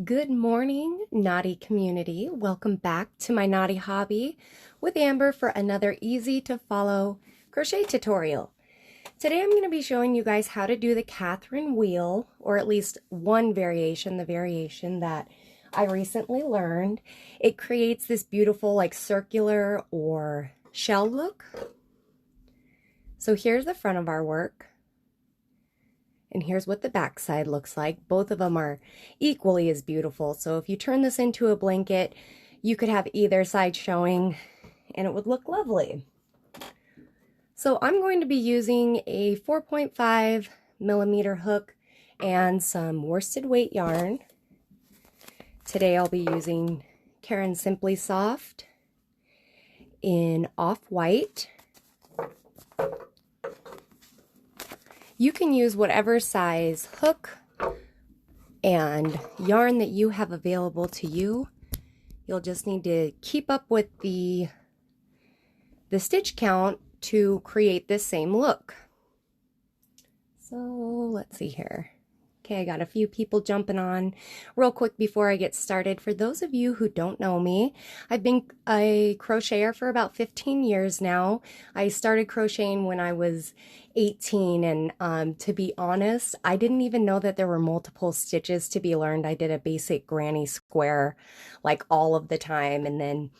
Good morning, naughty community. Welcome back to my naughty hobby with Amber for another easy to follow crochet tutorial. Today I'm going to be showing you guys how to do the Catherine wheel, or at least one variation, the variation that I recently learned. It creates this beautiful like circular or shell look. So here's the front of our work. And here's what the back side looks like. Both of them are equally as beautiful. So if you turn this into a blanket, you could have either side showing and it would look lovely. So I'm going to be using a 4.5 millimeter hook and some worsted weight yarn. Today I'll be using Caron Simply Soft in off-white. You can use whatever size hook and yarn that you have available to you. You'll just need to keep up with the stitch count to create this same look. So let's see here. Okay, I got a few people jumping on real quick before I get started. For those of you who don't know me, I've been a crocheter for about 15 years now. I started crocheting when I was 18, and to be honest, I didn't even know that there were multiple stitches to be learned. I did a basic granny square like all of the time, and then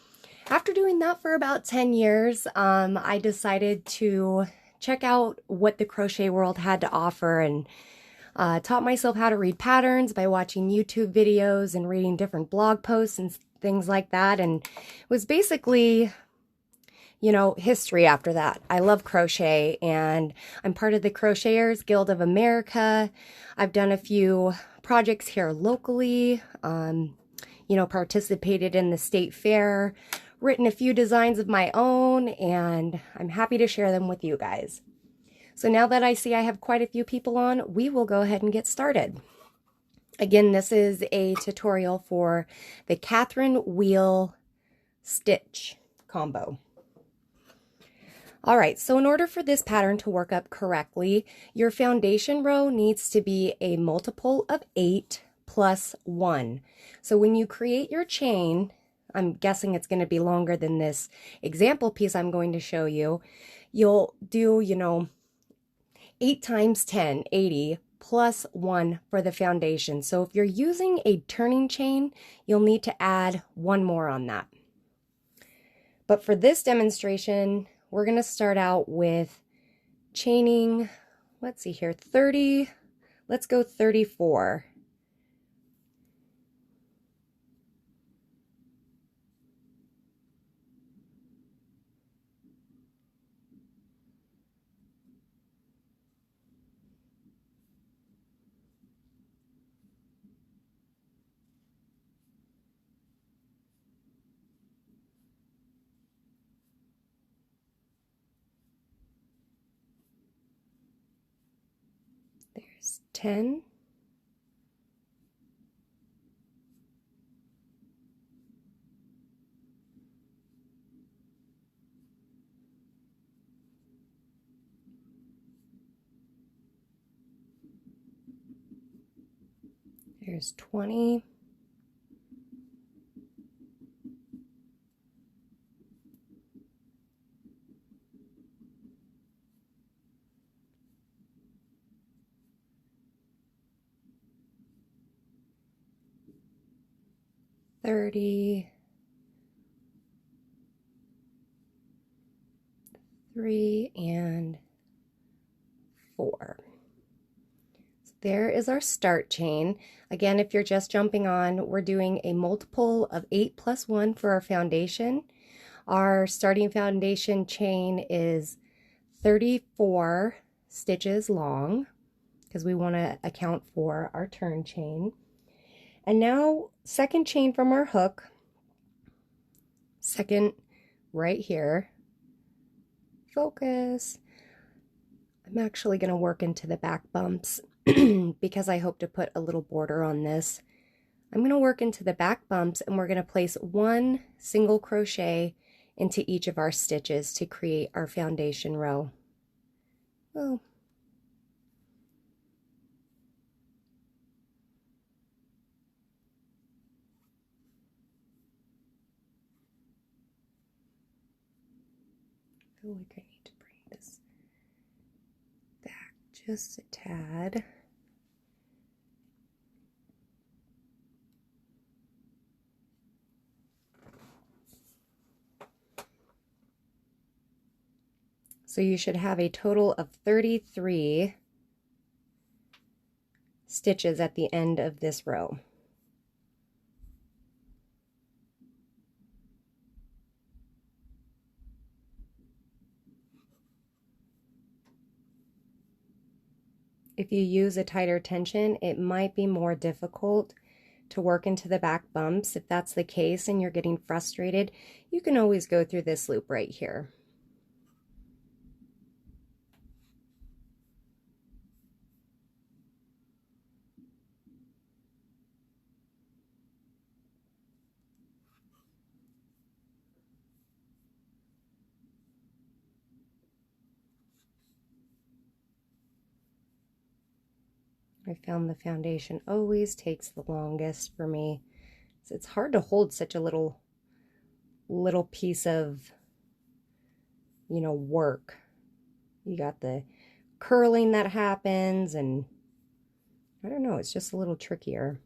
after doing that for about 10 years, I decided to check out what the crochet world had to offer, and taught myself how to read patterns by watching YouTube videos and reading different blog posts and things like that. And it was basically, you know, history after that. I love crochet, and I'm part of the Crocheters Guild of America. I've done a few projects here locally, you know, participated in the state fair, written a few designs of my own, and I'm happy to share them with you guys. So now that I see I have quite a few people on, we will go ahead and get started. Again, this is a tutorial for the Catherine wheel stitch combo. All right, so in order for this pattern to work up correctly, your foundation row needs to be a multiple of 8 plus 1. So when you create your chain, I'm guessing it's going to be longer than this example piece I'm going to show you, you'll do, you know, 8 times 10, 80, plus 1 for the foundation. So if you're using a turning chain, you'll need to add 1 more on that. But for this demonstration, we're going to start out with chaining, let's see here, 30, let's go 34. There's 10. There's 20. $30, 3, and 4. So there is our start chain. Again, if you're just jumping on, we're doing a multiple of 8 plus 1 for our foundation. Our starting foundation chain is 34 stitches long because we want to account for our turn chain. And now second chain from our hook, second right here, focus. I'm actually going to work into the back bumps because I hope to put a little border on this. I'm going to work into the back bumps, and we're going to place 1 single crochet into each of our stitches to create our foundation row. Oh. feel like I need to bring this back just a tad. So you should have a total of 33 stitches at the end of this row. If you use a tighter tension, it might be more difficult to work into the back bumps. If that's the case and you're getting frustrated, you can always go through this loop right here. I found the foundation always takes the longest for me. So it's hard to hold such a little piece of, you know, work. You got the curling that happens, and I don't know, it's just a little trickier.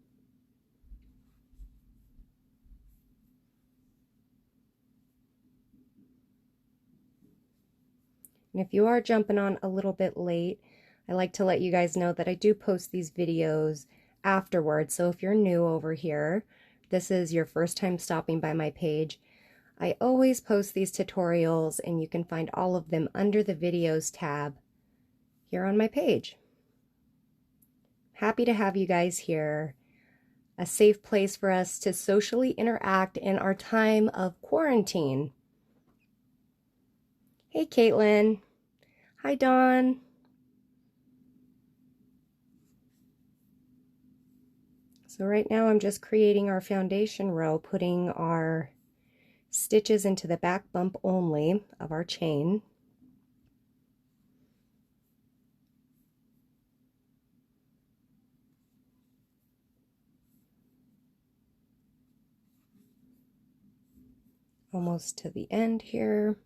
And if you are jumping on a little bit late, I like to let you guys know that I do post these videos afterwards. So if you're new over here, this is your first time stopping by my page, I always post these tutorials, and you can find all of them under the videos tab here on my page. Happy to have you guys here. A safe place for us to socially interact in our time of quarantine. Hey, Caitlin. Hi, Dawn. So right now I'm just creating our foundation row, putting our stitches into the back bump only of our chain. Almost to the end here.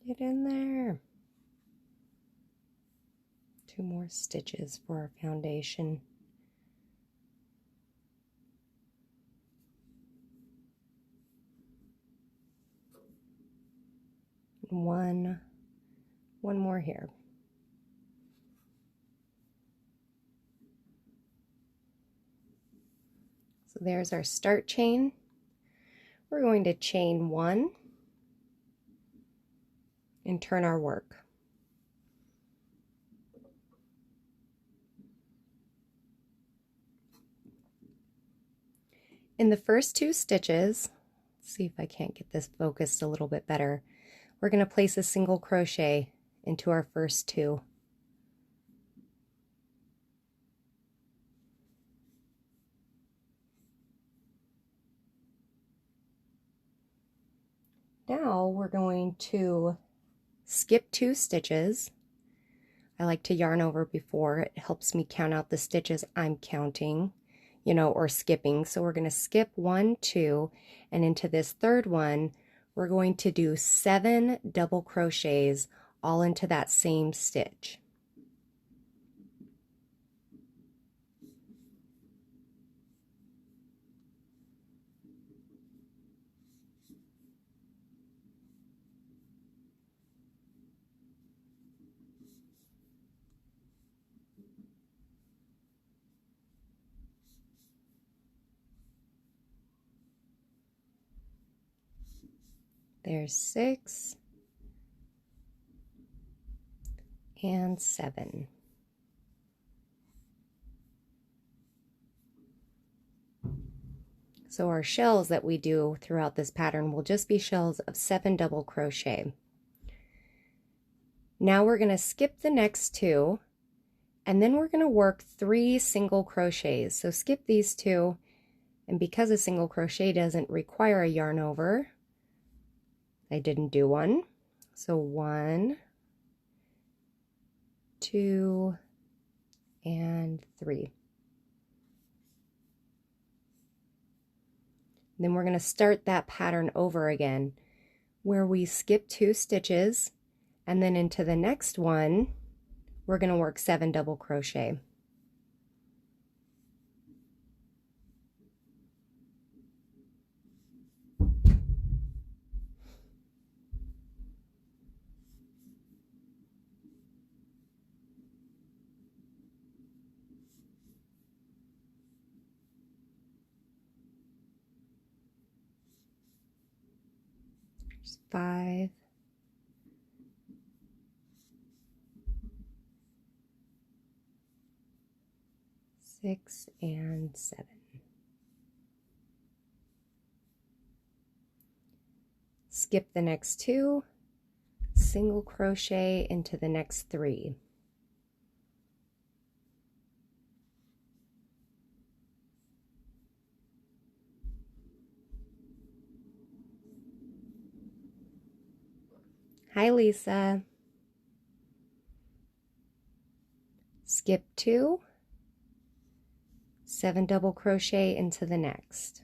Get in there. 2 more stitches for our foundation. One more here. So there's our start chain. We're going to chain 1 and turn our work. In the first 2 stitches, let's see if I can't get this focused a little bit better, we're going to place a single crochet into our first 2. Now we're going to skip 2 stitches. I like to yarn over before. It helps me count out the stitches I'm counting, you know, or skipping. So we're going to skip 1, 2, and into this third one, we're going to do 7 double crochets all into that same stitch. There's 6 and 7. So our shells that we do throughout this pattern will just be shells of 7 double crochet. Now we're going to skip the next 2, and then we're going to work 3 single crochets. So skip these 2, and because a single crochet doesn't require a yarn over, I didn't do one. So 1, 2, and 3. Then we're going to start that pattern over again, where we skip 2 stitches, and then into the next one, we're going to work 7 double crochet. There's 5, 6, and 7. Skip the next 2, single crochet into the next 3. Hi, Lisa. Skip 2, 7 double crochet into the next.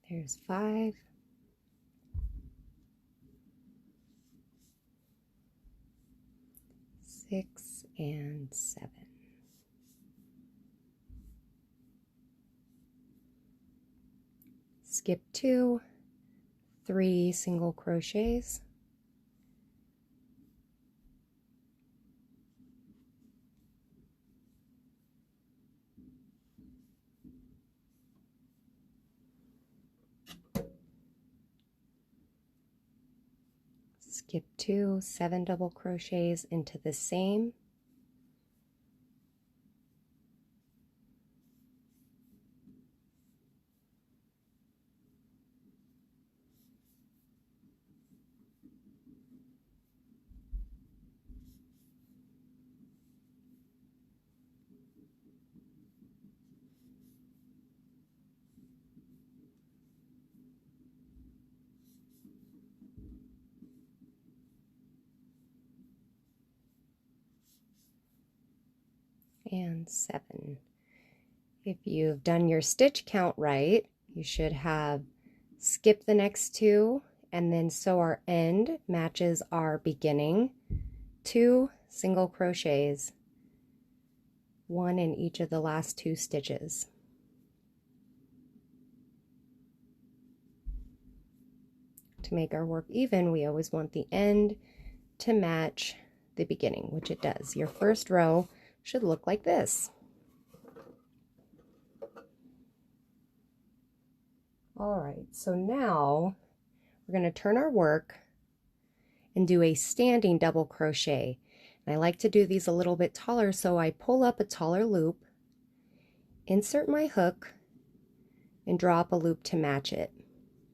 There's 5, 6, and 7. Skip 2, 3 single crochets. Skip 2, 7 double crochets into the same. And 7. If you've done your stitch count right, you should have skipped the next 2, and then so our end matches our beginning. 2 single crochets, 1 in each of the last 2 stitches. To make our work even, we always want the end to match the beginning, which it does. Your first row should look like this. All right, so now we're going to turn our work and do a standing double crochet. And I like to do these a little bit taller, so I pull up a taller loop, insert my hook, and draw up a loop to match it,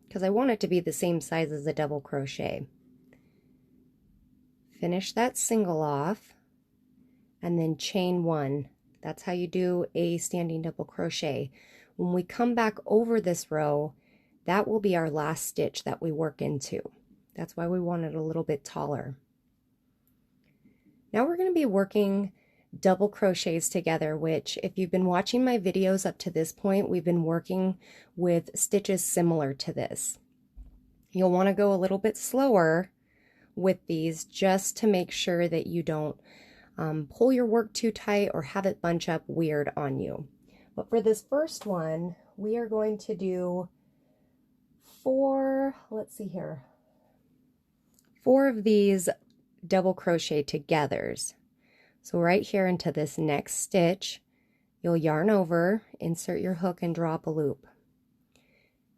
because I want it to be the same size as a double crochet. Finish that single off, and then chain 1. That's how you do a standing double crochet. When we come back over this row, that will be our last stitch that we work into. That's why we want it a little bit taller. Now we're going to be working double crochets together, which if you've been watching my videos up to this point, we've been working with stitches similar to this. You'll want to go a little bit slower with these just to make sure that you don't pull your work too tight or have it bunch up weird on you. But for this first one, we are going to do 4 of these double crochet togethers. So right here into this next stitch, you'll yarn over, insert your hook and drop a loop.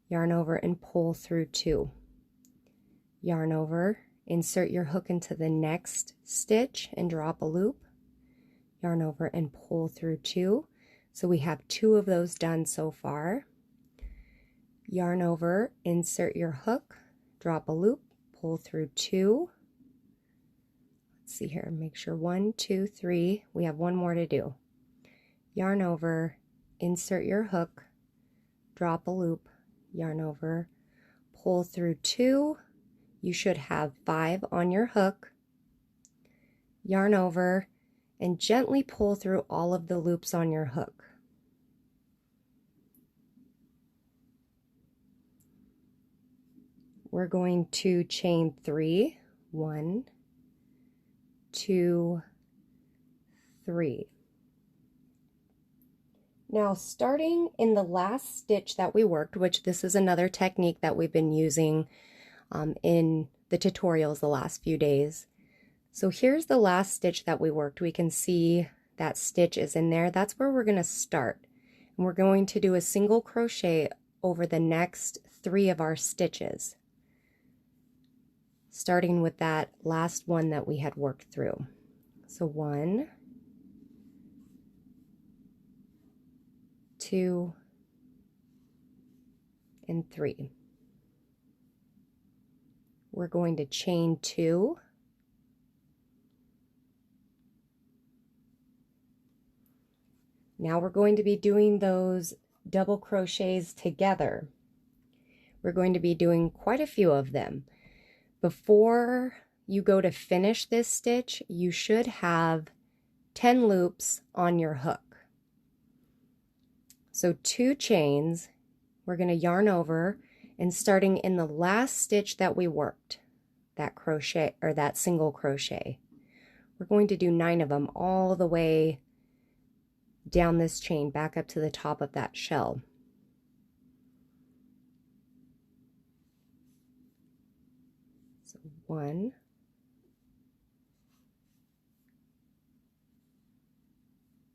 Yarn over and pull through 2. Yarn over, insert your hook into the next stitch and drop a loop. Yarn over and pull through 2. So we have 2 of those done so far. Yarn over, insert your hook, drop a loop, pull through 2. Let's see here, make sure 1, 2, 3. We have 1 more to do. Yarn over, insert your hook, drop a loop, yarn over, pull through 2. You should have 5 on your hook. Yarn over and gently pull through all of the loops on your hook. We're going to chain 3. 1, 2, 3. Now, starting in the last stitch that we worked, which this is another technique that we've been using in the tutorials the last few days. So here's the last stitch that we worked. We can see that stitch is in there. That's where we're going to start. And we're going to do a single crochet over the next 3 of our stitches, starting with that last one that we had worked through. So 1, 2, and 3. We're going to chain 2. Now we're going to be doing those double crochets together. We're going to be doing quite a few of them. Before you go to finish this stitch, you should have 10 loops on your hook. So 2 chains, we're going to yarn over, and starting in the last stitch that we worked, that crochet or that single crochet, we're going to do 9 of them all the way down this chain back up to the top of that shell. So 1,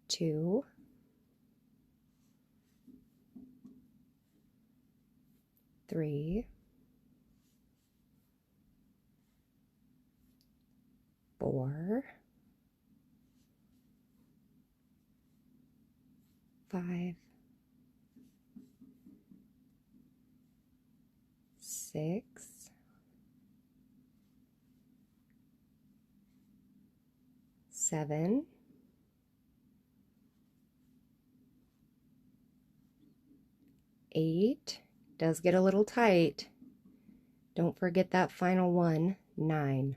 2, 3, 4, 5, 6, 7, 8, does get a little tight. Don't forget that final one, 9.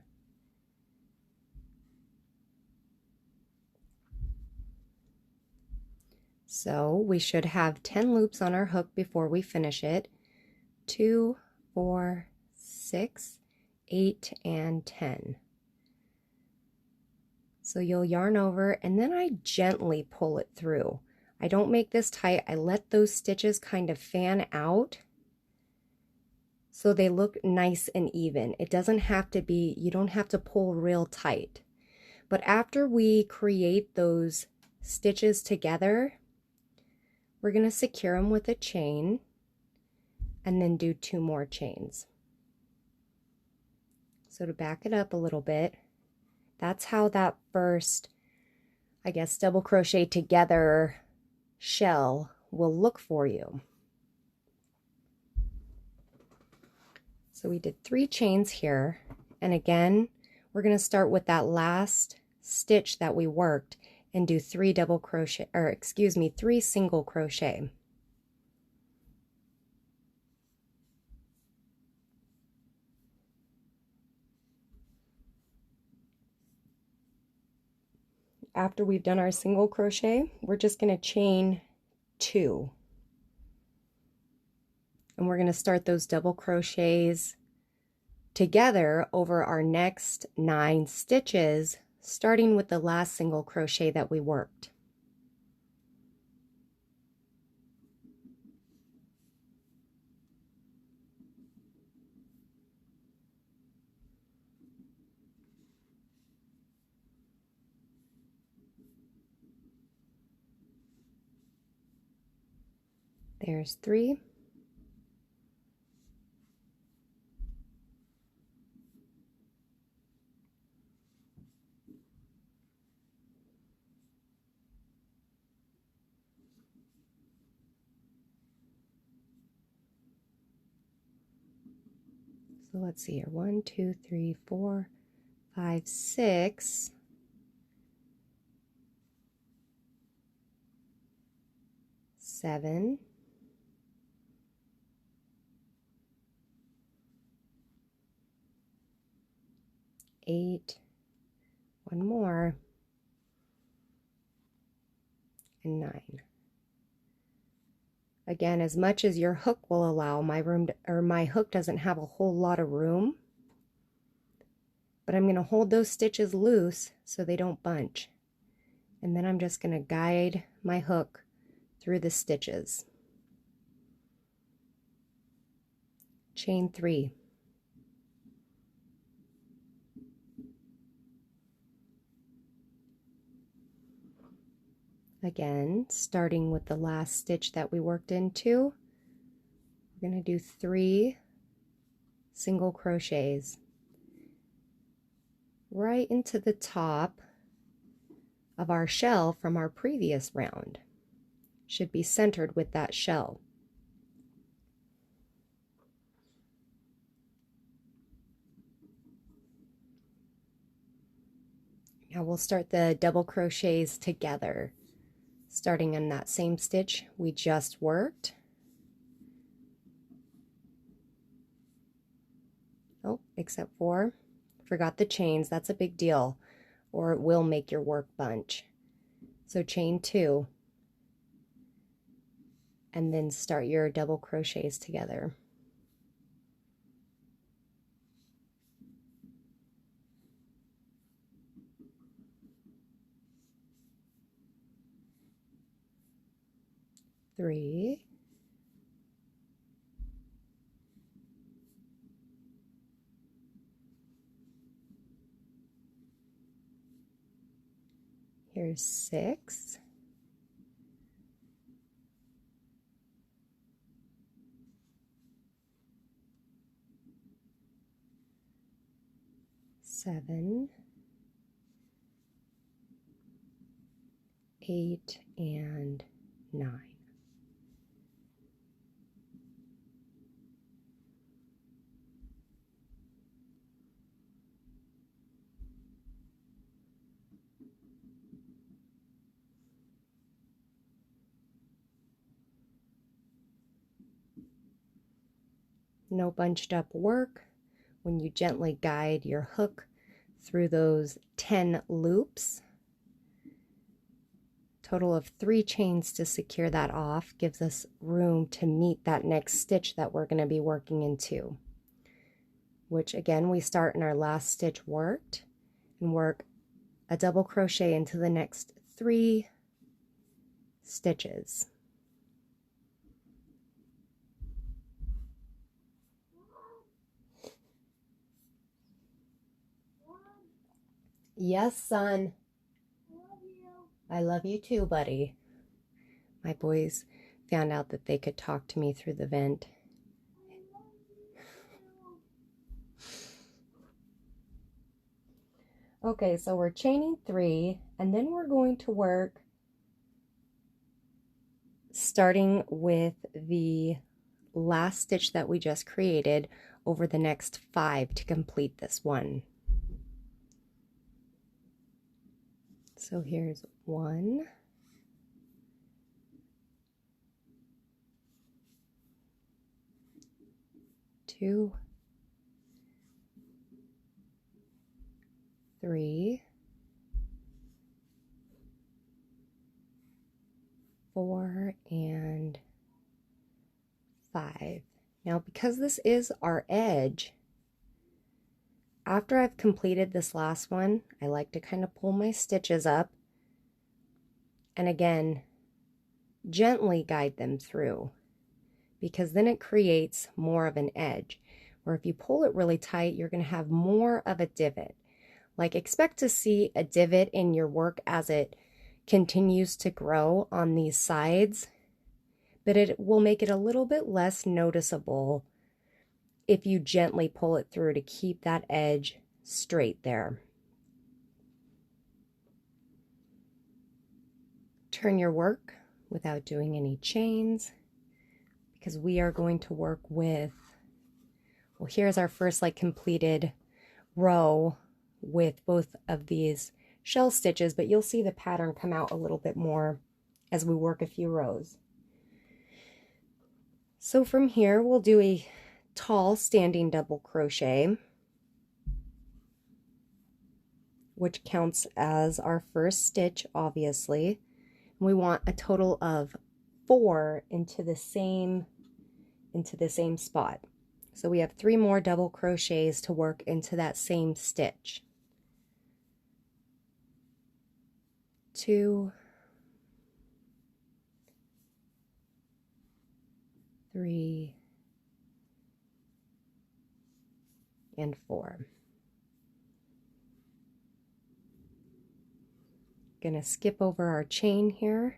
So we should have 10 loops on our hook before we finish it. 2, 4, 6, 8, and 10. So you'll yarn over, and then I gently pull it through. I don't make this tight. I let those stitches kind of fan out so they look nice and even. It doesn't have to be, you don't have to pull real tight. But after we create those stitches together, we're going to secure them with a chain and then do 2 more chains. So to back it up a little bit, that's how that first, I guess, double crochet together shell will look for you. So we did 3 chains here, and again we're going to start with that last stitch that we worked and do 3 double crochet, or excuse me, 3 single crochet. After we've done our single crochet, we're just going to chain 2. And we're going to start those double crochets together over our next 9 stitches, starting with the last single crochet that we worked. There's 3. So let's see here. 1, 2, 3, 4, 5, 6. 7. 8. 1 more. And 9. Again, as much as your hook will allow, my hook doesn't have a whole lot of room, but I'm going to hold those stitches loose so they don't bunch. And then I'm just going to guide my hook through the stitches. Chain 3. Again, starting with the last stitch that we worked into, we're going to do 3 single crochets right into the top of our shell from our previous round. Should be centered with that shell. Now we'll start the double crochets together, starting in that same stitch we just worked. Oh, except for, forgot the chains. That's a big deal, or it will make your work bunch. So chain 2, and then start your double crochets together. Three. Here's 6. 7, 8, and 9. No bunched up work when you gently guide your hook through those 10 loops. Total of 3 chains to secure that off gives us room to meet that next stitch that we're going to be working into, which again we start in our last stitch worked and work a double crochet into the next 3 stitches. Yes, son. I love you too, buddy. My boys found out that they could talk to me through the vent. Okay, so we're chaining 3, and then we're going to work starting with the last stitch that we just created over the next 5 to complete this one. So here's 1, 2, 3, 4, and 5. Now, because this is our edge, after I've completed this last one, I like to kind of pull my stitches up and again, gently guide them through, because then it creates more of an edge, where if you pull it really tight, you're going to have more of a divot. Like, expect to see a divot in your work as it continues to grow on these sides, but it will make it a little bit less noticeable if you gently pull it through to keep that edge straight there. Turn your work without doing any chains, because we are going to work with, well, here's our first like completed row with both of these shell stitches, but you'll see the pattern come out a little bit more as we work a few rows. So from here we'll do a tall standing double crochet, which counts as our first stitch, obviously. We want a total of 4 into the same spot. So we have 3 more double crochets to work into that same stitch. 2, 3, and 4. Gonna skip over our chain here,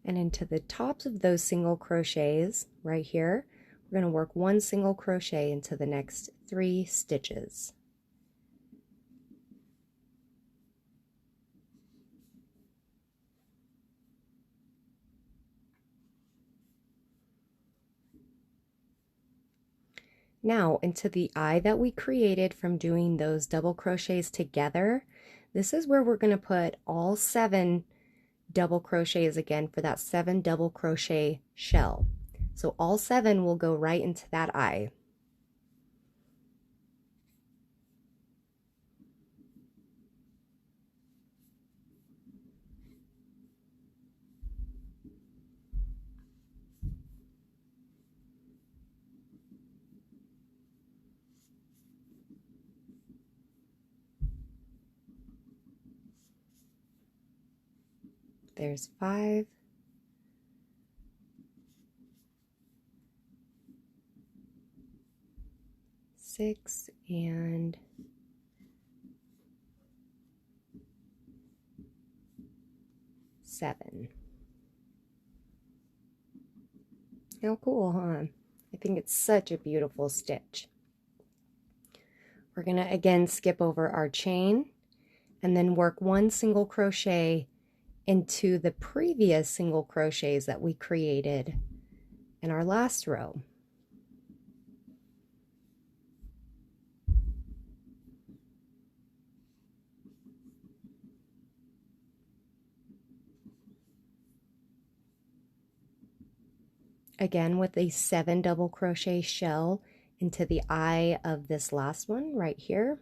and into the tops of those single crochets right here, we're going to work 1 single crochet into the next 3 stitches. Now into the eye that we created from doing those double crochets together, this is where we're going to put all 7 double crochets again for that 7 double crochet shell. So all 7 will go right into that eye. There's 5. 6 and 7. How cool, huh? I think it's such a beautiful stitch. We're going to again skip over our chain and then work 1 single crochet into the previous single crochets that we created in our last row. Again with a 7 double crochet shell into the eye of this last one right here.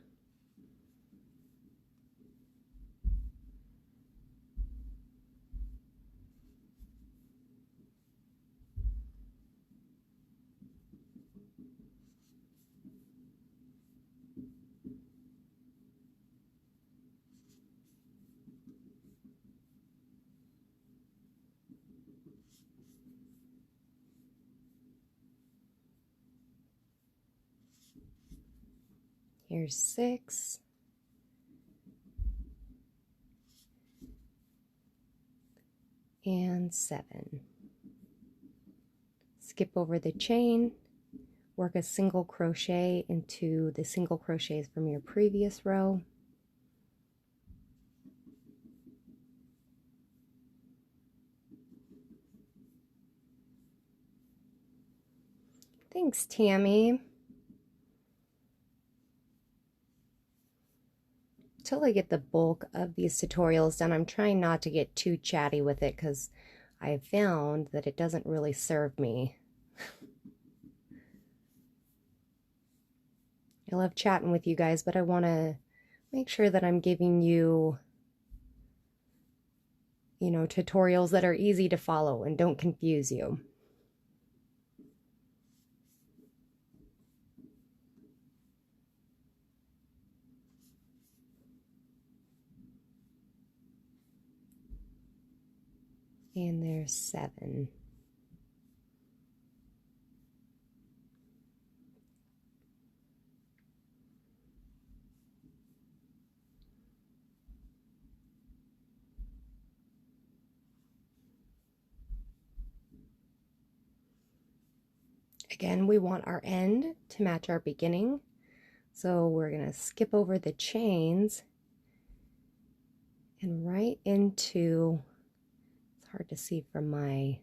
Here's 6. And 7. Skip over the chain, work a single crochet into the single crochets from your previous row. Thanks, Tammy. Until I get the bulk of these tutorials done, I'm trying not to get too chatty with it because I found that it doesn't really serve me. I love chatting with you guys, but I want to make sure that I'm giving you, tutorials that are easy to follow and don't confuse you. And there's 7. Again, we want our end to match our beginning. So we're going to skip over the chains and right into, it's hard to see from my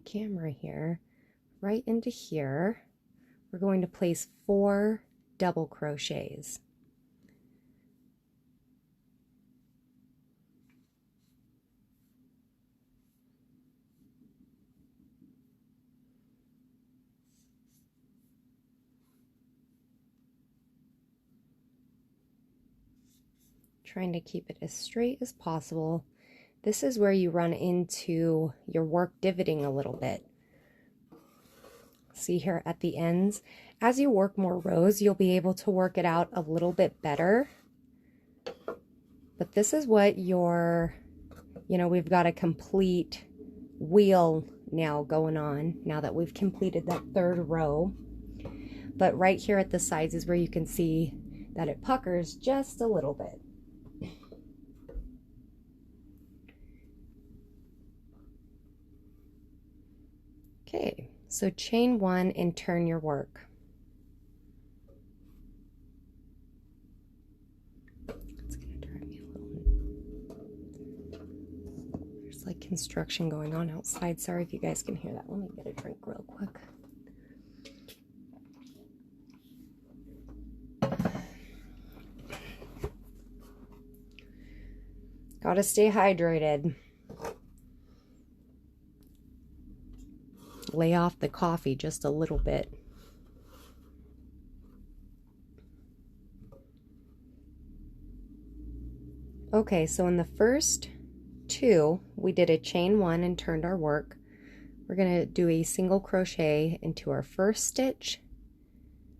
camera here, right into here. We're going to place 4 double crochets. Trying to keep it as straight as possible. This is where you run into your work divoting a little bit. See here at the ends, as you work more rows, you'll be able to work it out a little bit better. But this is what your, we've got a complete wheel now going on, now that we've completed that 3rd row. But right here at the sides is where you can see that it puckers just a little bit. Okay, so chain 1 and turn your work. It's gonna drive me a little. There's like construction going on outside. Sorry if you guys can hear that. Let me get a drink real quick. Gotta stay hydrated. Lay off the coffee just a little bit. Okay, so in the first 2, we did a chain 1 and turned our work. We're going to do a single crochet into our first stitch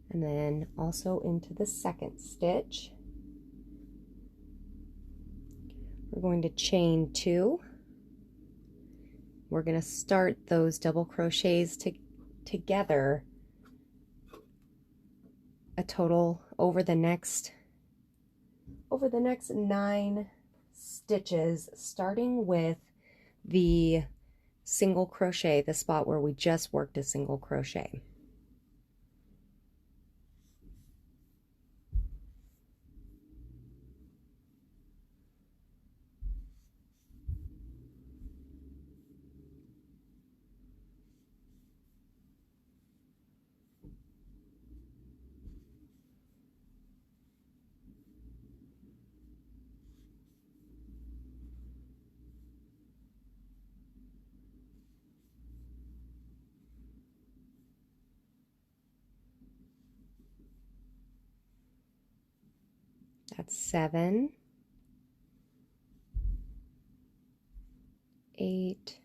and then also into the second stitch. We're going to chain 2. We're going to start those double crochets together a total over the next 9 stitches, starting with the single crochet, the spot where we just worked a single crochet. That's 7, 8,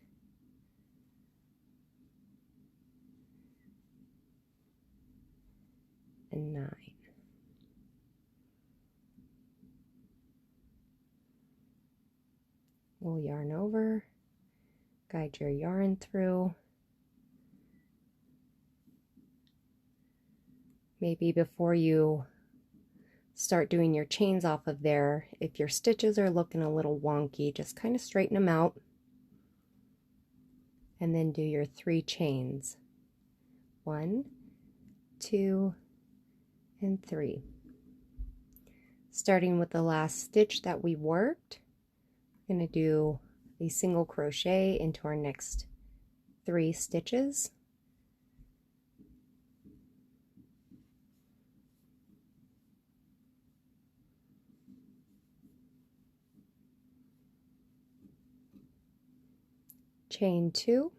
9. We'll yarn over, guide your yarn through. Maybe before you start doing your chains off of there, if your stitches are looking a little wonky, just kind of straighten them out and then do your 3 chains. 1, 2, and 3. Starting with the last stitch that we worked, we're going to do a single crochet into our next 3 stitches. Chain 2,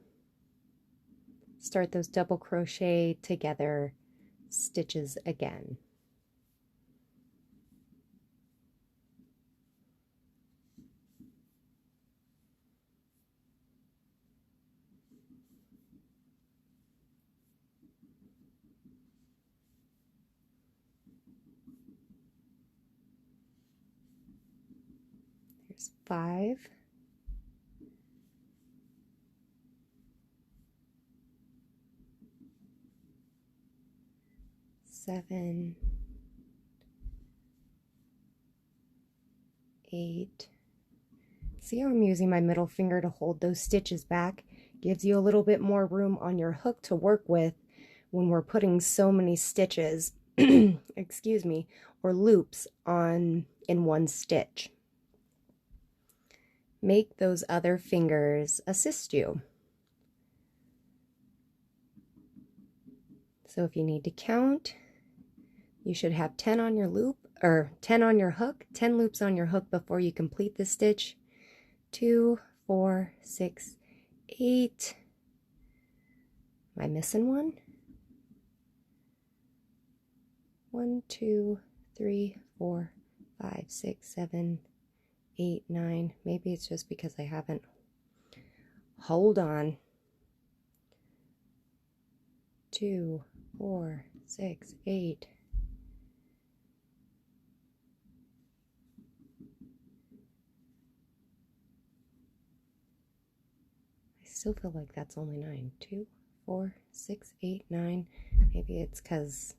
start those double crochet together stitches again. There's 5. 7, 8. See how I'm using my middle finger to hold those stitches back? Gives you a little bit more room on your hook to work with when we're putting so many stitches, excuse me, or loops on in one stitch. Make those other fingers assist you. So if you need to count, you should have 10 on your loop, or 10 on your hook, 10 loops on your hook before you complete the stitch. 2, 4, 6, 8. Am I missing one? 1, 2, 3, 4, 5, 6, 7, 8, 9. Maybe it's just because I haven't. Hold on. 2, 4, 6, 8. I still feel like that's only 9. 2, 4, 6, 8, 9. Maybe it's because.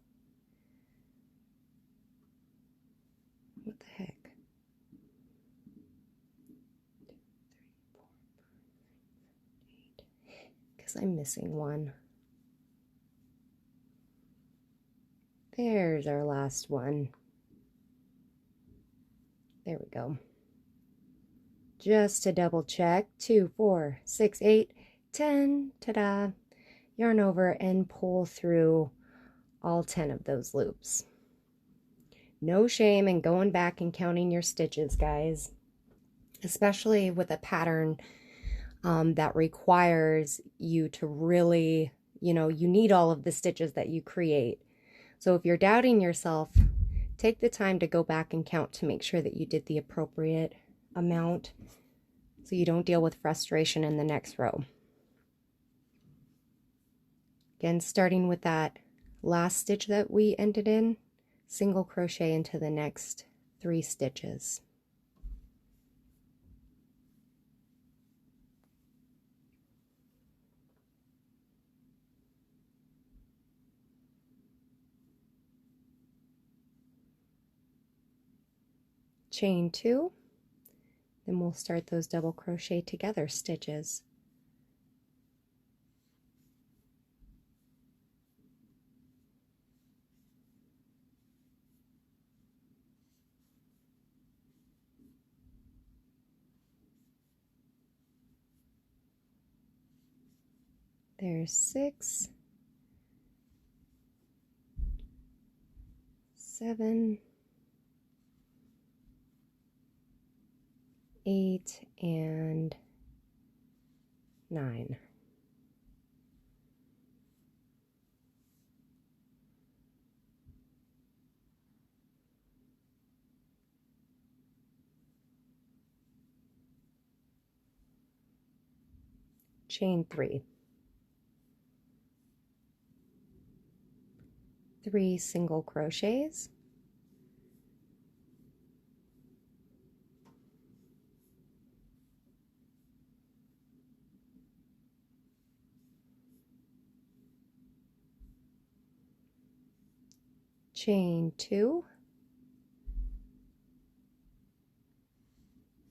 What the heck? 2, 3, 4, 5, 8. Because I'm missing one. There's our last one. There we go. Just to double check. 2, 4, 6, 8, 10. Ta-da! Yarn over and pull through all 10 of those loops. No shame in going back and counting your stitches, guys. Especially with a pattern that requires you to really, you need all of the stitches that you create. So if you're doubting yourself, take the time to go back and count to make sure that you did the appropriate amount so you don't deal with frustration in the next row. Again, starting with that last stitch that we ended in, single crochet into the next 3 stitches. Chain 2, then we'll start those double crochet together stitches. There's 6, 7, 8, and 9. Chain 3. 3 single crochets. Chain 2.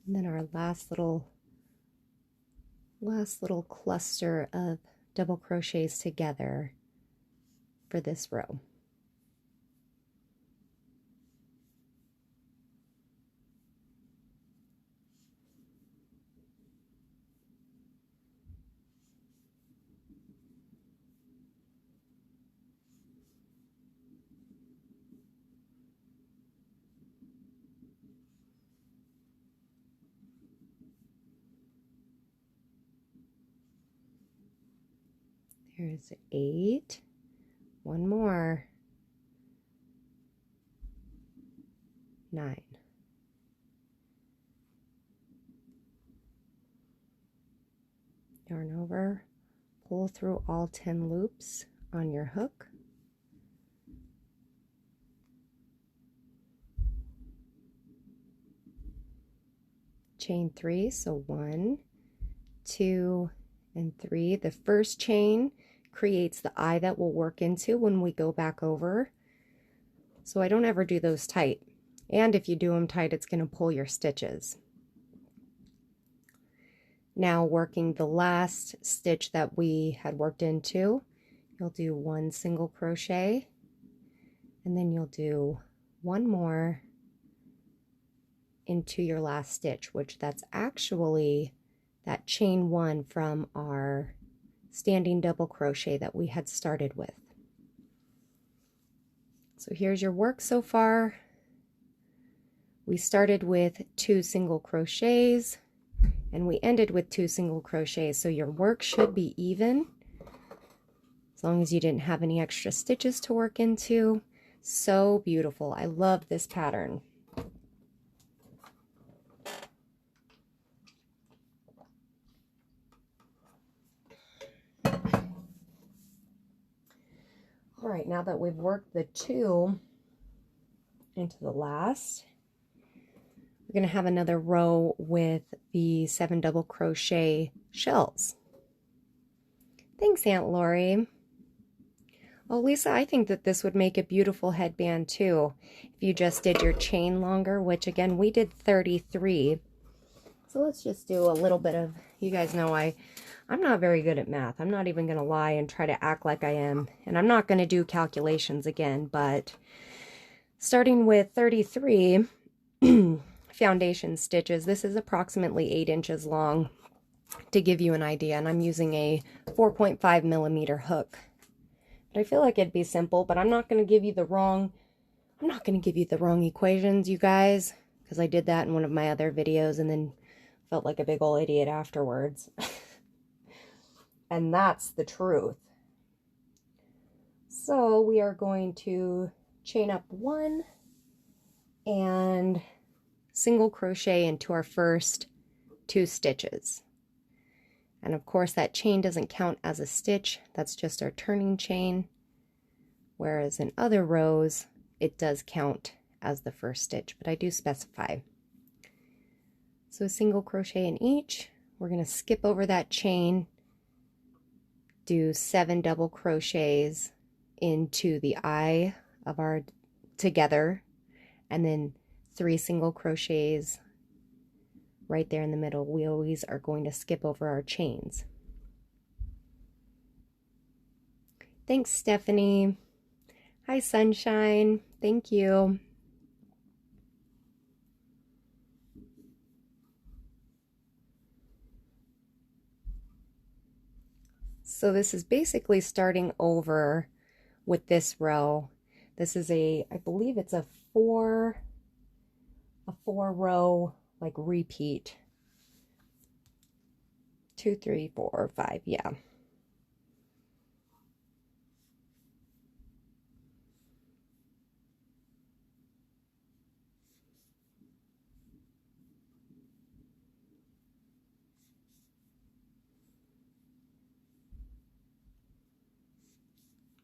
And then our last little cluster of double crochets together for this row. There's 8. One more. 9. Yarn over, pull through all 10 loops on your hook. Chain 3, so 1, 2, and 3. The first chain creates the eye that we'll work into when we go back over. So I don't ever do those tight. And if you do them tight, it's going to pull your stitches. Now working the last stitch that we had worked into, you'll do 1 single crochet, and then you'll do 1 more into your last stitch, which that's actually that chain 1 from our standing double crochet that we had started with. So here's your work so far. We started with 2 single crochets and we ended with 2 single crochets, so your work should be even as long as you didn't have any extra stitches to work into. So beautiful. I love this pattern. All right, now that we've worked the 2 into the last, we're going to have another row with the 7 double crochet shells. Thanks, Aunt Lori. Oh, Lisa, I think that this would make a beautiful headband too if you just did your chain longer, which again, we did 33. So let's just do a little bit of, you guys know I'm not very good at math. I'm not even going to lie and try to act like I am. And I'm not going to do calculations again, but starting with 33 foundation stitches, this is approximately 8 inches long to give you an idea. And I'm using a 4.5 millimeter hook. But I feel like it'd be simple, but I'm not going to give you the wrong, equations, you guys, because I did that in one of my other videos and then felt like a big old idiot afterwards. And that's the truth. So we are going to chain up 1 and single crochet into our first 2 stitches. And of course that chain doesn't count as a stitch, that's just our turning chain. Whereas in other rows, it does count as the first stitch, but I do specify. So a single crochet in each, we're going to skip over that chain, do 7 double crochets into the eye of our together, and then 3 single crochets right there in the middle. We always are going to skip over our chains. Thanks, Stephanie. Hi, Sunshine. Thank you. So this is basically starting over with this row. This is I believe it's a four row like repeat. 2, 3, 4, 5, yeah.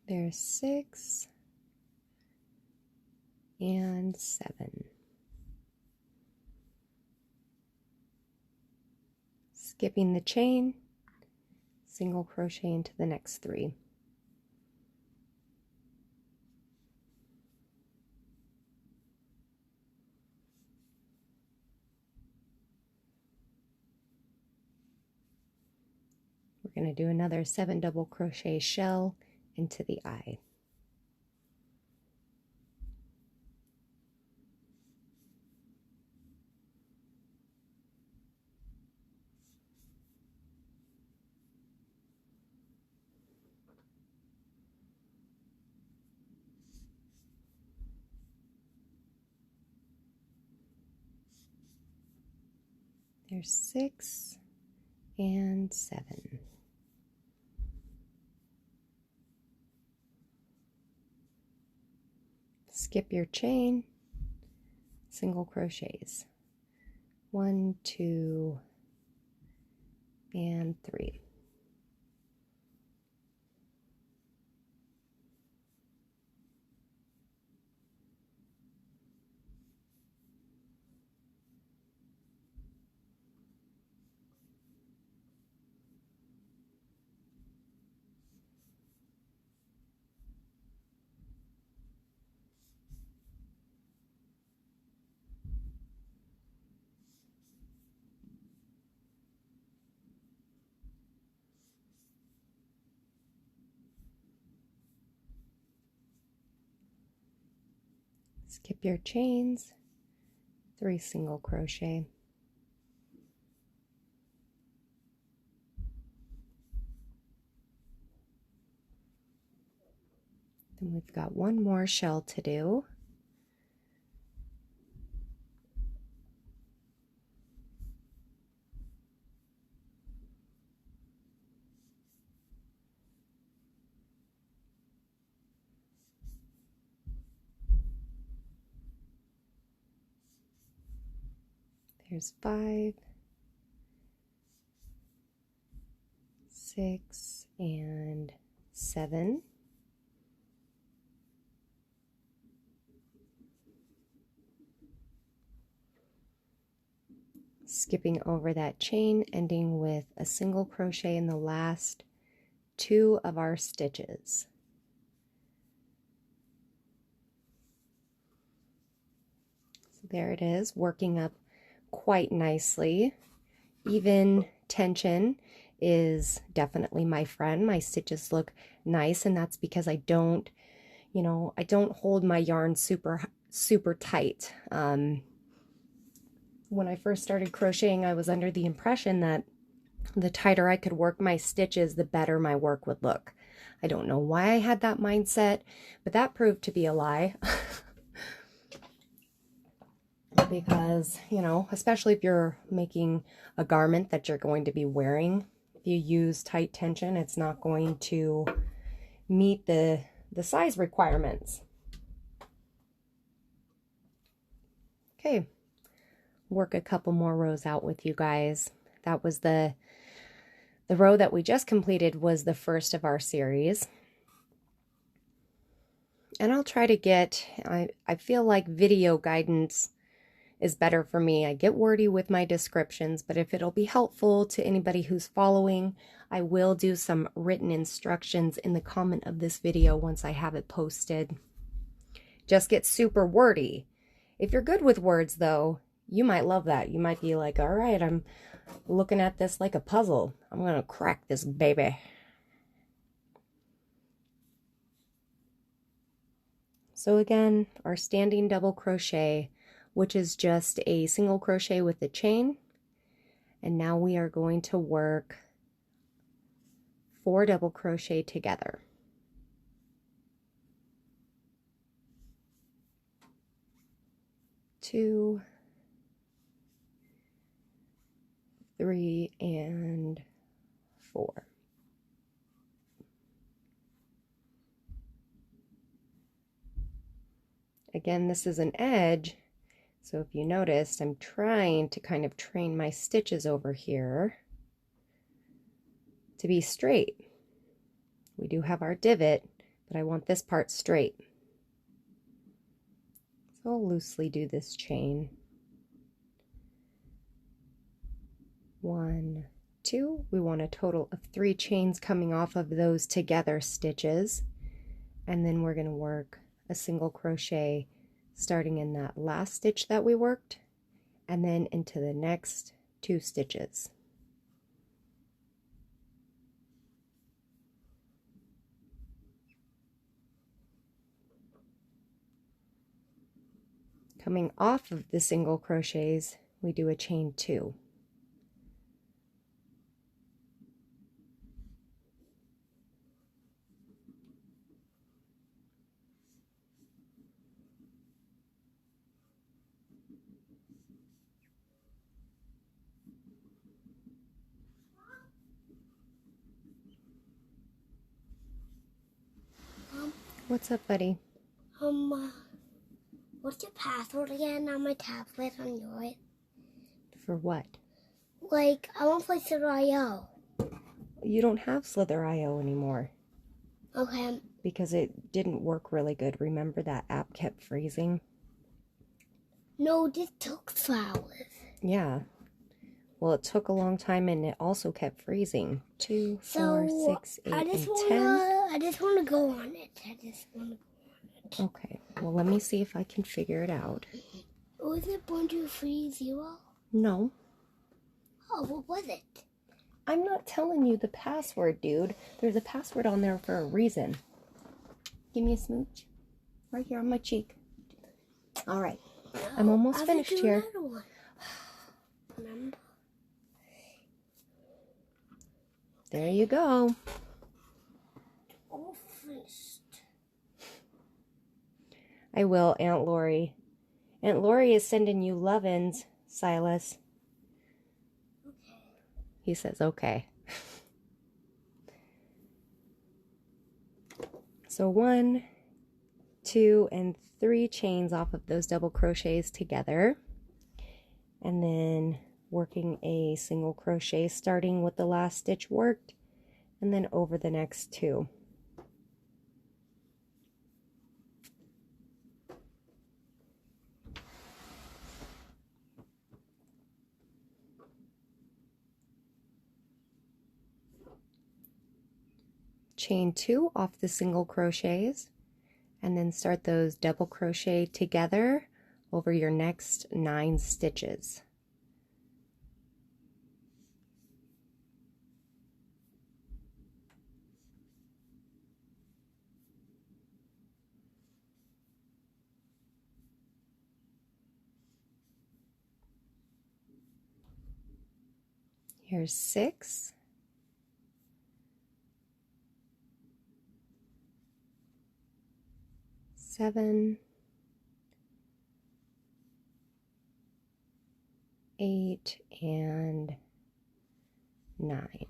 There's 6 and 7. Skipping the chain, single crochet into the next 3. We're going to do another 7 double crochet shell into the eye. There's 6 and 7. Skip your chain, single crochets. 1, 2, and 3. skip your chains, 3 single crochet. Then we've got 1 more shell to do. There's 5, 6, and 7. Skipping over that chain, ending with a single crochet in the last 2 of our stitches. So there it is, working up quite nicely. Even tension is definitely my friend. My stitches look nice, and that's because I don't, I don't hold my yarn super tight. When I first started crocheting, I was under the impression that the tighter I could work my stitches, the better my work would look. I don't know why I had that mindset, but that proved to be a lie. Because, especially if you're making a garment that you're going to be wearing, if you use tight tension, it's not going to meet the size requirements. Okay, work a couple more rows out with you guys. That was the row that we just completed was the first of our series. And I'll try to get, I feel like video guidance is better for me. I get wordy with my descriptions, but if it'll be helpful to anybody who's following, I will do some written instructions in the comment of this video once I have it posted. Just get super wordy. If you're good with words though, you might love that. You might be like, all right, I'm looking at this like a puzzle. I'm gonna crack this baby. So again, our standing double crochet, which is just a single crochet with a chain. And now we are going to work 4 double crochet together. 2, 3, and 4. Again, this is an edge. So if you noticed, I'm trying to kind of train my stitches over here to be straight. We do have our divot, but I want this part straight. So I'll loosely do this chain. 1, 2. We want a total of 3 chains coming off of those together stitches. And then we're going to work a single crochet starting in that last stitch that we worked, and then into the next 2 stitches. Coming off of the single crochets, we do a chain 2. What's up, buddy? What's your password again on my tablet on yours? For what? Like, I want to play Slither.io. You don't have Slither.io anymore. Okay. Because it didn't work really good. Remember that app kept freezing? No, this took flowers. Yeah. Well, it took a long time and it also kept freezing. 2, 4, 6, 8, and 10. I just want to go on it. Okay. Well, let me see if I can figure it out. Was it 1, 2, 3, 0? No. Oh, what was it? I'm not telling you the password, dude. There's a password on there for a reason. Give me a smooch. Right here on my cheek. All right, I'm almost finished here. Another one. Remember? There you go. All finished. I will, Aunt Lori. Aunt Lori is sending you love-ins, Silas. Okay. He says, okay. So 1, 2, and 3 chains off of those double crochets together. And then working a single crochet starting with the last stitch worked, and then over the next 2. Chain 2 off the single crochets, and then start those double crochet together over your next 9 stitches. Here's 6. 7, 8, and 9.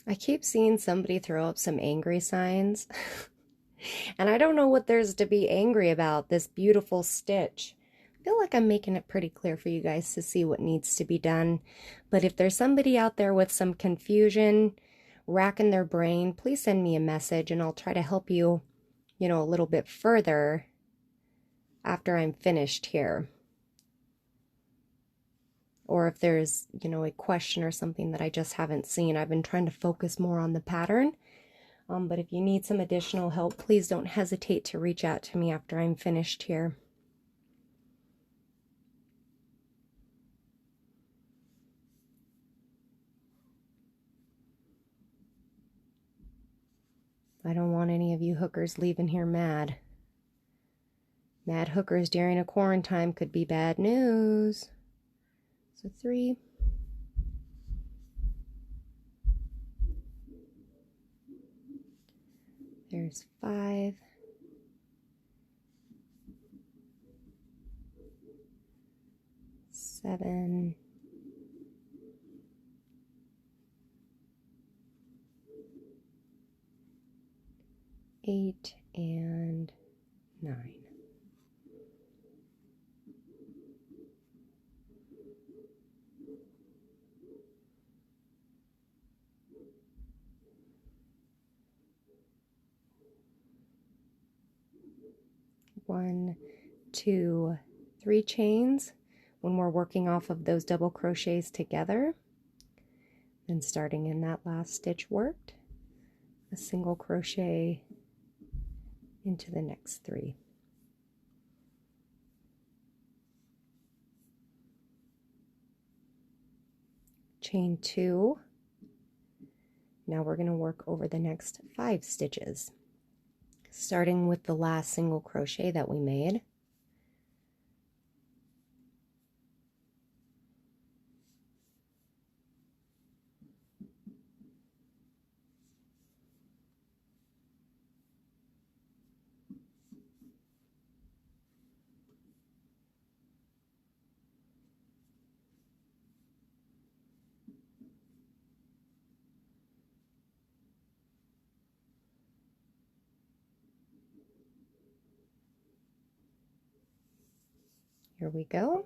I keep seeing somebody throw up some angry signs. And I don't know what there's to be angry about, this beautiful stitch. I feel like I'm making it pretty clear for you guys to see what needs to be done. But if there's somebody out there with some confusion, racking their brain, please send me a message and I'll try to help you, a little bit further after I'm finished here. Or if there's, a question or something that I just haven't seen. I've been trying to focus more on the pattern. But if you need some additional help, please don't hesitate to reach out to me after I'm finished here. I don't want any of you hookers leaving here mad. Mad hookers during a quarantine could be bad news. So 3. There's 5. 7. 8 and 9. One, 2, 3 chains when we're working off of those double crochets together. Then starting in that last stitch worked, a single crochet into the next 3. Chain 2. Now we're going to work over the next 5 stitches, starting with the last single crochet that we made. Here we go.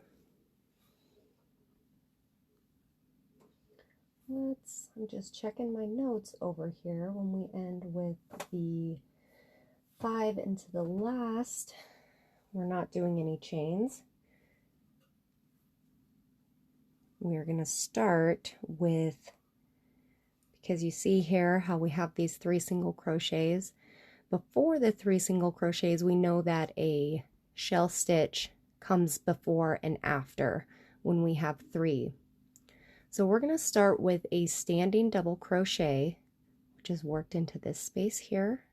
I'm just checking my notes over here when we end with the 5 into the last. We're not doing any chains. We're going to start with, because you see here how we have these 3 single crochets. Before the 3 single crochets, we know that a shell stitch comes before and after when we have 3. So we're going to start with a standing double crochet, which is worked into this space here.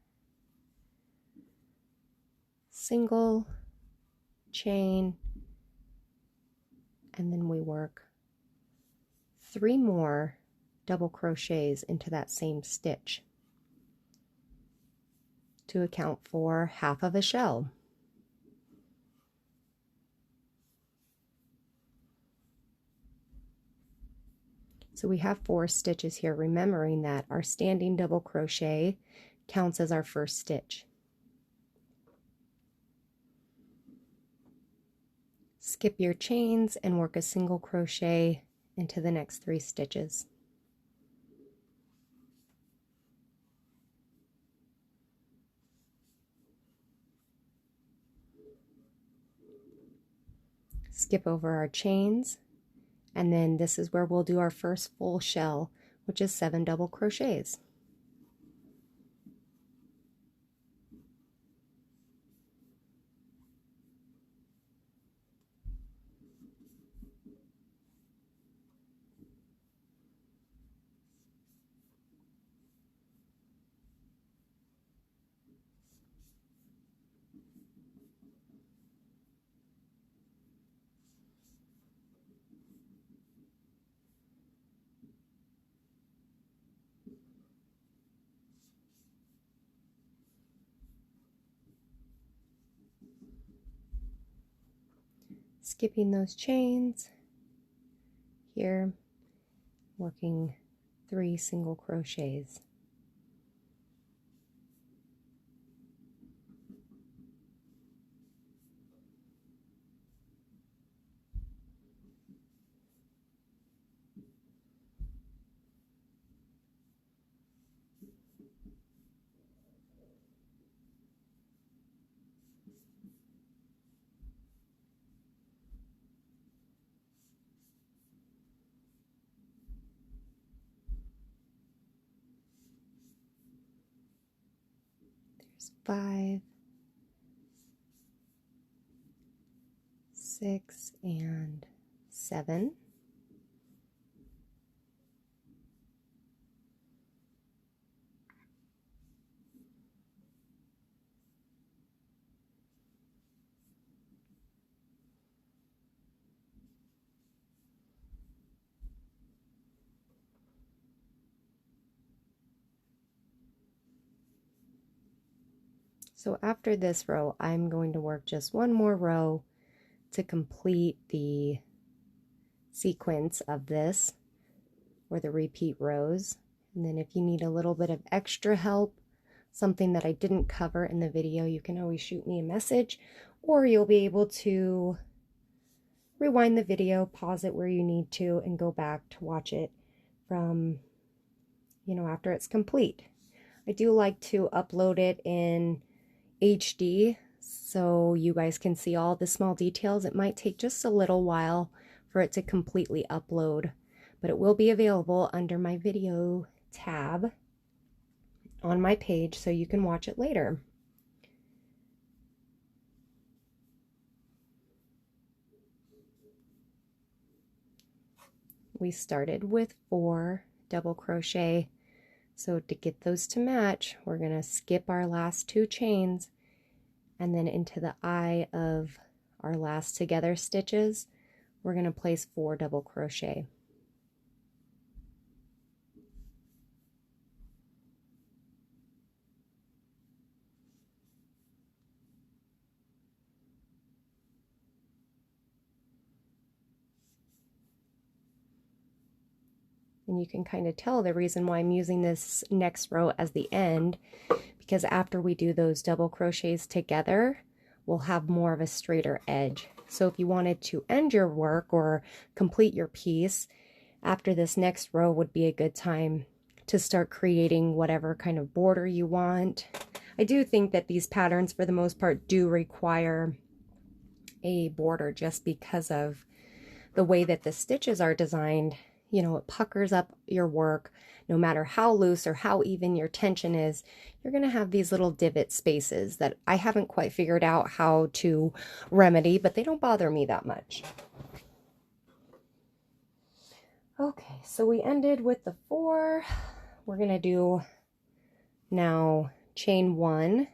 Single, chain, and then we work 3 more double crochets into that same stitch to account for half of a shell. So we have 4 stitches here, remembering that our standing double crochet counts as our first stitch. Skip your chains and work a single crochet into the next 3 stitches. Skip over our chains, and then this is where we'll do our first full shell, which is 7 double crochets. Skipping those chains here, working 3 single crochets. There's 5, 6, and 7. So after this row, I'm going to work just 1 more row to complete the sequence of this, or the repeat rows. And then if you need a little bit of extra help, something that I didn't cover in the video, you can always shoot me a message, or you'll be able to rewind the video, pause it where you need to, and go back to watch it from, after it's complete. I do like to upload it in HD so you guys can see all the small details. It might take just a little while for it to completely upload, but it will be available under my video tab on my page so you can watch it later. We started with 4 double crochet, so to get those to match, we're going to skip our last 2 chains, and then into the eye of our last together stitches, we're going to place 4 double crochet. And you can kind of tell the reason why I'm using this next row as the end, because after we do those double crochets together, we'll have more of a straighter edge. So if you wanted to end your work or complete your piece, after this next row would be a good time to start creating whatever kind of border you want. I do think that these patterns, for the most part, do require a border just because of the way that the stitches are designed. It puckers up your work. No matter how loose or how even your tension is, you're going to have these little divot spaces that I haven't quite figured out how to remedy, but they don't bother me that much. Okay, so we ended with the 4. We're going to do now chain 1.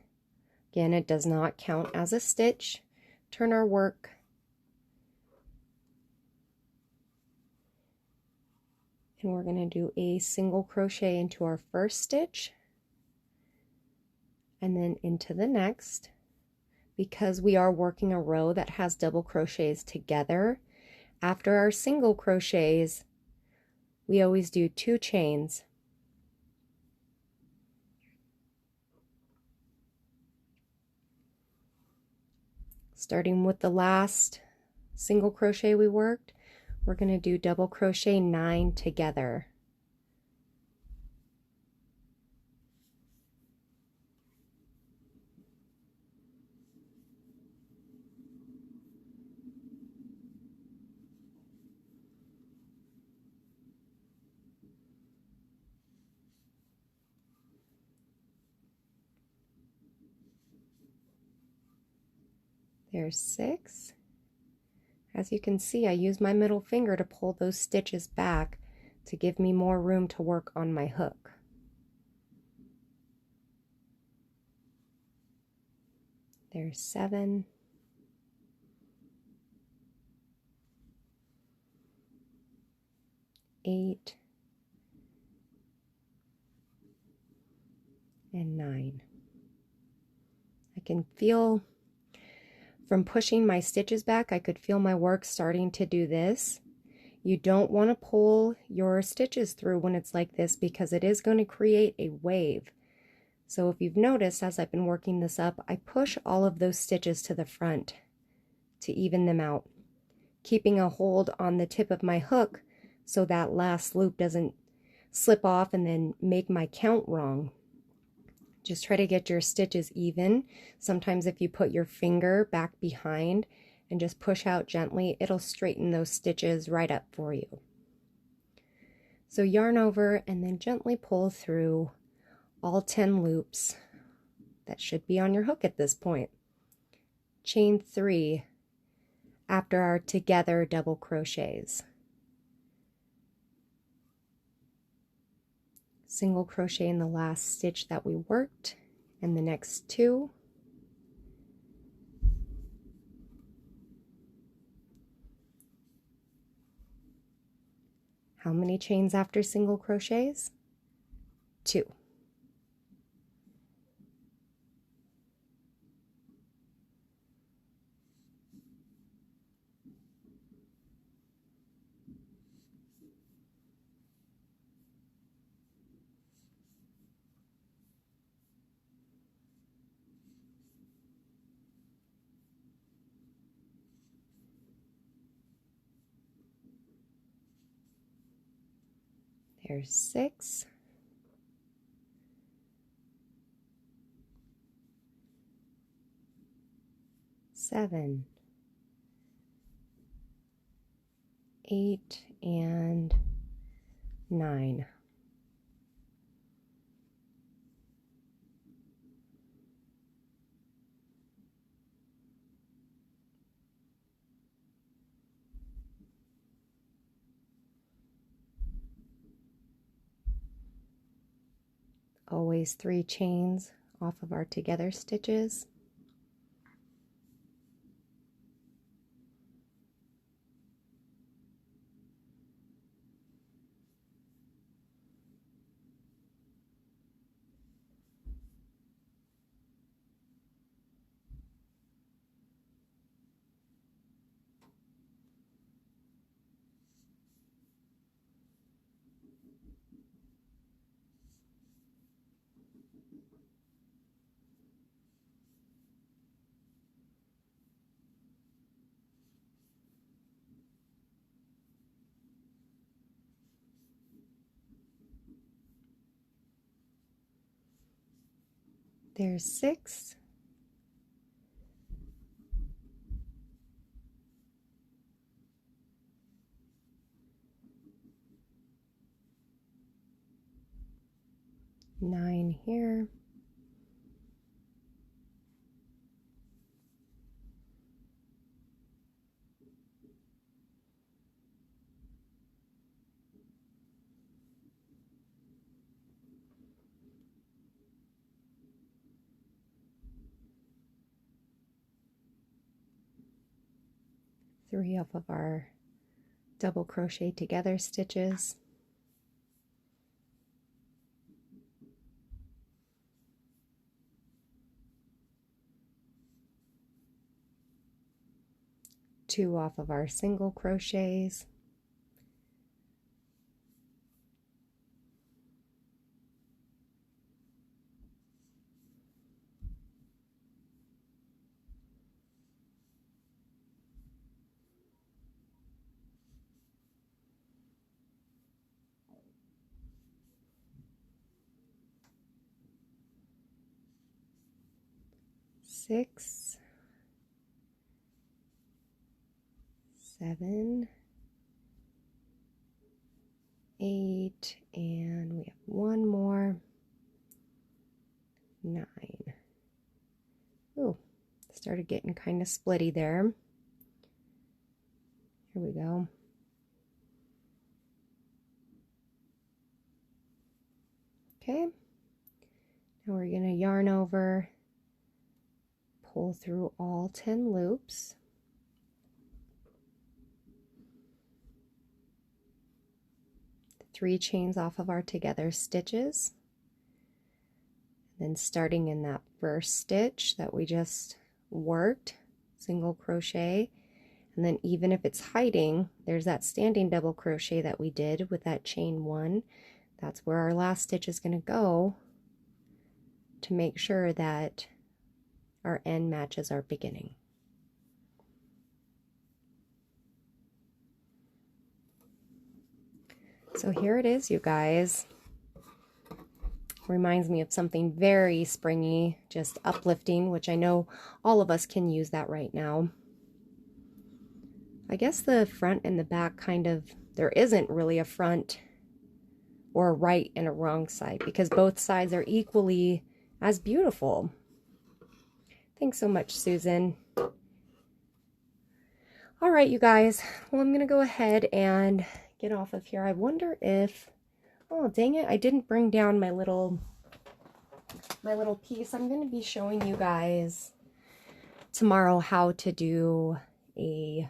Again, it does not count as a stitch. Turn our work. And we're going to do a single crochet into our first stitch and then into the next. Because we are working a row that has double crochets together, after our single crochets, we always do 2 chains. Starting with the last single crochet we worked, we're going to do double crochet 9 together. There's 6. As you can see, I use my middle finger to pull those stitches back to give me more room to work on my hook. There's 7. 8. And 9. I can feel from pushing my stitches back, I could feel my work starting to do this. You don't want to pull your stitches through when it's like this because it is going to create a wave. So if you've noticed, as I've been working this up, I push all of those stitches to the front to even them out, keeping a hold on the tip of my hook so that last loop doesn't slip off and then make my count wrong. Just try to get your stitches even. Sometimes if you put your finger back behind and just push out gently, it'll straighten those stitches right up for you. So yarn over and then gently pull through all 10 loops that should be on your hook at this point. Chain 3 after our together double crochets. Single crochet in the last stitch that we worked and the next 2. How many chains after single crochets? 2. There's 6. 7. 8 and 9. Always 3 chains off of our together stitches. There's 6. 9 here. 3 off of our double crochet together stitches. Two off of our single crochets. Six, 7, 8, and we have one more, 9. Ooh, started getting kind of splitty there. Here we go. Okay, now we're going to yarn over, pull through all 10 loops. Three chains off of our together stitches. Then starting in that first stitch that we just worked, single crochet, and then even if it's hiding, there's that standing double crochet that we did with that chain 1. That's where our last stitch is going to go to make sure that our end matches our beginning. So here it is, you guys. Reminds me of something very springy, just uplifting, which I know all of us can use that right now. I guess the front and the back kind of, there isn't really a front or a right and a wrong side because both sides are equally as beautiful. Thanks so much, Susan. All right, you guys. Well, I'm going to go ahead and get off of here. I wonder if, oh dang it, I didn't bring down my little piece. I'm going to be showing you guys tomorrow how to do a,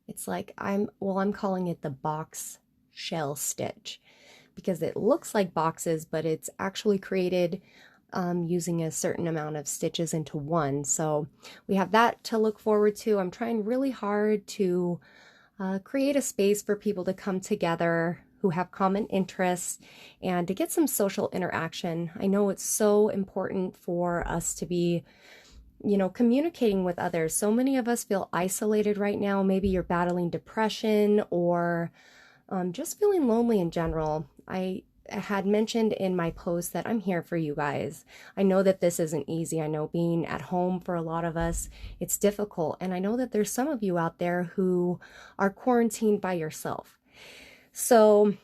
it's like I'm calling it the box shell stitch because it looks like boxes, but it's actually created using a certain amount of stitches into one. So we have that to look forward to. I'm trying really hard to create a space for people to come together who have common interests and to get some social interaction. I know it's so important for us to be, you know, communicating with others. So many of us feel isolated right now. Maybe you're battling depression or just feeling lonely in general. I had mentioned in my post that I'm here for you guys. I know that this isn't easy. I know being at home for a lot of us, it's difficult. And I know that there's some of you out there who are quarantined by yourself. So,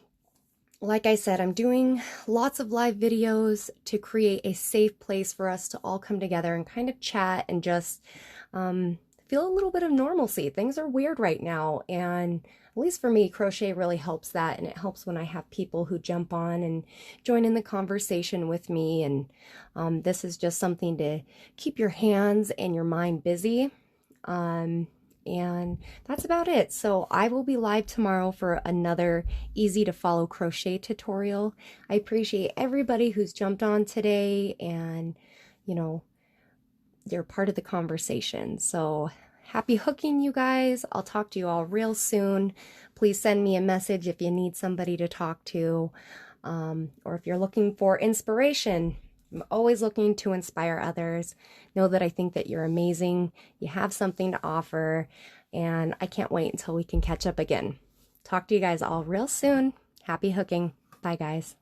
like I said, I'm doing lots of live videos to create a safe place for us to all come together and kind of chat and just feel a little bit of normalcy. Things are weird right now, and at least for me, crochet really helps that, and it helps when I have people who jump on and join in the conversation with me, and this is just something to keep your hands and your mind busy, and that's about it. So I will be live tomorrow for another easy to follow crochet tutorial. I appreciate everybody who's jumped on today, and you know, you're part of the conversation. So happy hooking, you guys. I'll talk to you all real soon. Please send me a message if you need somebody to talk to, or if you're looking for inspiration. I'm always looking to inspire others. Know that I think that you're amazing. You have something to offer, and I can't wait until we can catch up again. Talk to you guys all real soon. Happy hooking. Bye, guys.